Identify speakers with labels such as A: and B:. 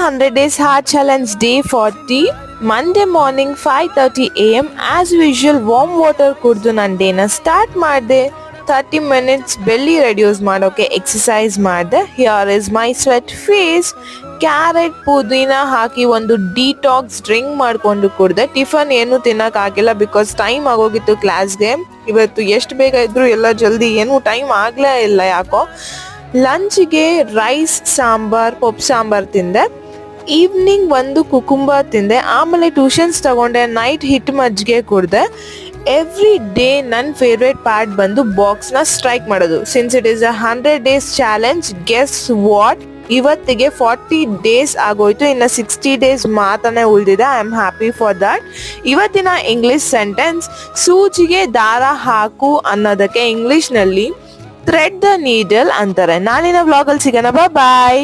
A: 100 Days Heart Challenge Day 40. Monday morning 5:30 a.m. As usual warm water ಕುಡ್ದು ನಾನು ಡೇನ start ಮಾಡಿದೆ. 30 minutes belly reduce ಮಾಡೋಕೆ exercise ಮಾಡಿದೆ. Here is my sweat face. Carrot ಪುದೀನ ಹಾಕಿ ಒಂದು ಡಿಟಾಕ್ಸ್ ಡ್ರಿಂಕ್ ಮಾಡಿಕೊಂಡು ಕುಡ್ದೆ. ಟಿಫನ್ ಏನು ತಿನ್ನೋಕ್ಕಾಗಿಲ್ಲ ಬಿಕಾಸ್ ಟೈಮ್ ಆಗೋಗಿತ್ತು ಕ್ಲಾಸ್ಗೆ. ಇವತ್ತು ಎಷ್ಟು ಬೇಗ ಇದ್ರು ಎಲ್ಲ ಜಲ್ದಿ ಏನು ಟೈಮ್ ಆಗಲೇ ಇಲ್ಲ ಯಾಕೋ. ಲಂಚ್ಗೆ ರೈಸ್ ಸಾಂಬಾರ್ ಪಪ್ಪು ಸಾಂಬಾರ್ ತಿಂದೆ. ಈವ್ನಿಂಗ್ ಒಂದು ಕುಕುಂಬರ್ ತಿಂದೆ. ಆಮೇಲೆ ಟ್ಯೂಷನ್ಸ್ ತಗೊಂಡೆ. ನೈಟ್ ಹಿಟ್ ಮಜ್ಜಿಗೆ ಕುಡ್ದೆ. ಎವ್ರಿ ಡೇ ನನ್ನ ಫೇವ್ರೇಟ್ ಪಾರ್ಟ್ ಬಂದು ಬಾಕ್ಸ್ನ ಸ್ಟ್ರೈಕ್ ಮಾಡೋದು. Since it is 100 days challenge, guess what, ಇವತ್ತಿಗೆ 40 days ಆಗೋಯ್ತು. ಇನ್ನು 60 days ಮಾತ್ರನೇ ಉಳಿದಿದೆ. I am happy for that. ಇವತ್ತಿನ ಇಂಗ್ಲಿಷ್ ಸೆಂಟೆನ್ಸ್, ಸೂಜಿಗೆ ದಾರ ಹಾಕು ಅನ್ನೋದಕ್ಕೆ ಇಂಗ್ಲಿಷ್ನಲ್ಲಿ ಥ್ರೆಡ್ ದ ನೀಡಲ್ ಅಂತಾರೆ. ನಾಳಿನ ವ್ಲಾಗಲ್ಲಿ ಸಿಗೋಣ. ಬಾಯ್.